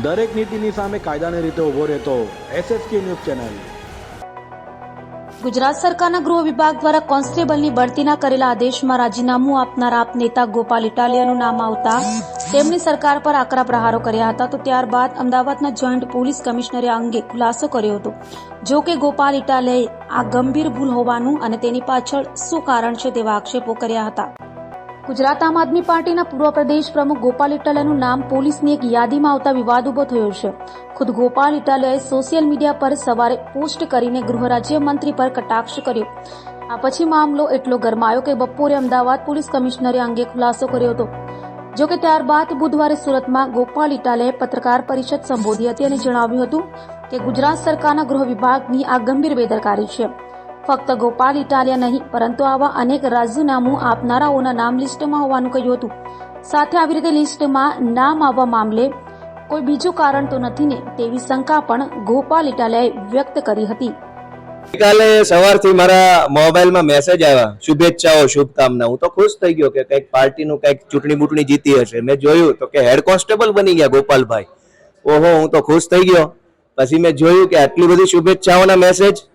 દરેક નીતિની સામે કાયદાની રીતે ઉભો રહેતો SSK ન્યૂઝ ચેનલ। ગુજરાત સરકારના ગૃહ વિભાગ દ્વારા કોન્સ્ટેબલની બઢતીના કરેલા આદેશમાં રાજીનામું આપનારા આપ નેતા ગોપાલ ઇટાલિયાનું નામ આવતા તેમની સરકાર પર આકરા પ્રહારો કર્યા હતા। તો ત્યારબાદ અમદાવાદના જોઈન્ટ પોલીસ કમિશનરે આ અંગે ખુલાસો કર્યો હતો। જો કે ગોપાલ ઇટાલિયાએ આ ગંભીર ભૂલ હોવાનું અને તેની પાછળ શું કારણ છે તેવા આક્ષેપો કર્યા હતા। ગુજરાત આમ આદમી પાર્ટીના પૂર્વ પ્રદેશ પ્રમુખ ગોપાલ ઇટાલિયાનું નામ પોલીસની એક યાદીમાં આવતા વિવાદ ઉભો થયો છે। ખુદ ગોપાલ ઇટાલિયાએ સોશિયલ મીડિયા પર સવારે પોસ્ટ કરીને ગૃહ રાજ્યમંત્રી પર કટાક્ષ કર્યો। આ પછી મામલો એટલો ગરમાયો કે બપોરે અમદાવાદ પોલીસ કમિશનરે અંગે ખુલાસો કર્યો હતો। જો કે ત્યારબાદ બુધવારે સુરતમાં ગોપાલ ઇટાલિયાએ પત્રકાર પરિષદ સંબોધી હતી અને જણાવ્યું હતું કે ગુજરાત સરકારના ગૃહ વિભાગની આ ગંભીર બેદરકારી છે। ફક્ત ગોપાલ ઇટાલિયા નહીં પરંતુ આવા અનેક રાજીનામું આપનારાઓના નામ લિસ્ટમાં હોવાનું કહ્યું હતું। સાથે આવી રીતે લિસ્ટમાં નામ આવવા મામલે કોઈ બીજું કારણ તો નથી ને તેવી શંકા પણ ગોપાલ ઇટાલિયાએ વ્યક્ત કરી હતી। ગઈકાલે સવારથી મારા મોબાઈલમાં મેસેજ આવ્યા, શુભેચ્છાઓ, શુભકામના। હું તો ખુશ થઈ ગયો કે કંઈક પાર્ટીનું કંઈક ચૂંટણી બૂંટણી જીતી હશે। મેં જોયું તો કે હેડ કોન્સ્ટેબલ બની ગયા ગોપાલભાઈ। ઓહો, હું તો ખુશ થઈ ગયો। પછી મેં જોયું કે આટલી બધી શુભેચ્છાઓના મેસેજ,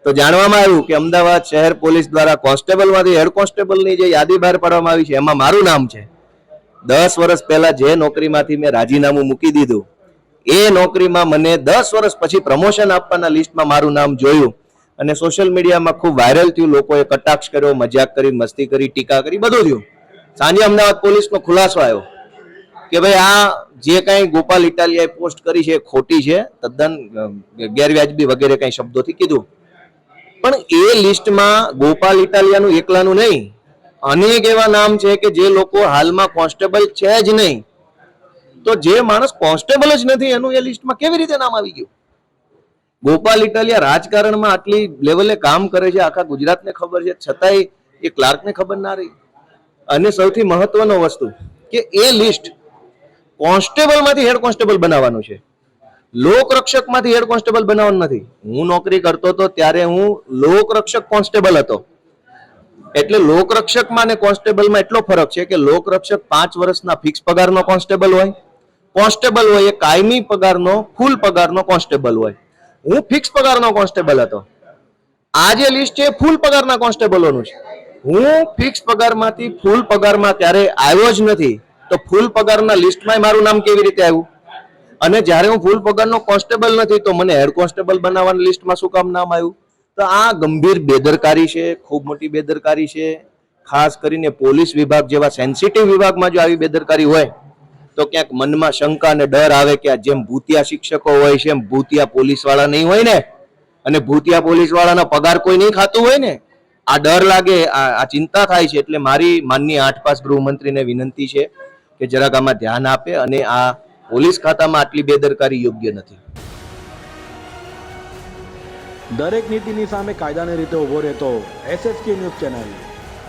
તો જાણવામાં આવ્યું કે અમદાવાદ શહેર પોલીસ દ્વારા કોન્સ્ટેબલમાંથી હેડ કોન્સ્ટેબલની જે યાદી બહાર પાડવામાં આવી છે એમાં મારું નામ છે। 10 વર્ષ પહેલા જે નોકરીમાંથી મેં રાજીનામું મૂકી દીધું એ નોકરીમાં મને 10 વર્ષ પછી પ્રમોશન આપવાના લિસ્ટમાં મારું નામ જોયું અને સોશિયલ મીડિયામાં ખૂબ વાયરલ થયું। લોકોએ કટાક્ષ કર્યો, મજાક કરી, મસ્તી કરી, ટીકા કરી, બધું થયું। સાંજે અમદાવાદ પોલીસનો ખુલાસો આવ્યો કે ભાઈ આ જે કાંઈ ગોપાલ ઇટાલિયાએ પોસ્ટ કરી છે ખોટી છે, તદ્દન ગેરવ્યાજબી વગેરે કાંઈ શબ્દોથી કીધું। પણ એ લિસ્ટમાં ગોપાલ ઇટાલિયાનું એકલાનું નહીં, અનેક એવા નામ છે કે જે લોકો હાલમાં કોન્સ્ટેબલ છે જ નહીં। તો જે માણસ કોન્સ્ટેબલ જ નથી એનું એ લિસ્ટમાં કેવી રીતે નામ આવી ગયું? ગોપાલ ઇટાલિયા રાજકારણમાં આટલી લેવલે કામ કરે છે, આખા ગુજરાતને ખબર છે, છતાંય એ ક્લાર્કને ખબર ના રહી। અને સૌથી મહત્વનો વસ્તુ કે એ લિસ્ટ કોન્સ્ટેબલમાંથી હેડ કોન્સ્ટેબલ બનાવવાનું છે, લોકરક્ષકમાંથી હેડ કોન્સ્ટેબલ બનાવવાનું નથી। હું નોકરી કરતો હતો ત્યારે હું લોકરક્ષક કોન્સ્ટેબલ હતો। એટલે લોકરક્ષકમાં અને કોન્સ્ટેબલમાં એટલો ફરક છે કે લોકરક્ષક 5 વર્ષના ફિક્સ પગારનો કોન્સ્ટેબલ હોય, કોન્સ્ટેબલ હોય એ કાયમી પગારનો, ફૂલ પગારનો કોન્સ્ટેબલ હોય। હું ફિક્સ પગારનો કોન્સ્ટેબલ હતો। આ જે લિસ્ટ છે ફૂલ પગારના કોન્સ્ટેબલોનું છે। હું ફિક્સ પગારમાંથી ફૂલ પગારમાં ત્યારે આવ્યો જ નથી, તો ફૂલ પગારના લિસ્ટમાં મારું નામ કેવી રીતે આવ્યું? અને જ્યારે હું ફૂલ પગારનો કોન્સ્ટેબલ નથી તો મને હેડ કોન્સ્ટેબલ બનાવવાની લિસ્ટમાં શું કામ નામ આવ્યું? તો આ ગંભીર બેદરકારી છે, ખૂબ મોટી બેદરકારી છે। ખાસ કરીને પોલીસ વિભાગ જેવા સેન્સિટિવ વિભાગમાં જો આવી બેદરકારી હોય તો ક્યાંક મનમાં શંકા અને ડર આવે કે જેમ ભૂતિયા શિક્ષકો હોય છે એમ ભૂતિયા પોલીસવાળા નહીં હોય ને, અને ભૂતિયા પોલીસવાળાનો પગાર કોઈ નહીં ખાતું હોય ને, આ ડર લાગે, આ ચિંતા થાય છે। એટલે મારી માનનીય 8 પાસ ગૃહમંત્રીને વિનંતી છે કે જરાક આમાં ધ્યાન આપે અને આ પોલીસ ખાતામાં આટલી બેદરકારી યોગ્ય નથી। દરેક નીતિની સામે કાયદાની રીતે ઉભો રહેતો SSK ન્યૂઝ ચેનલ।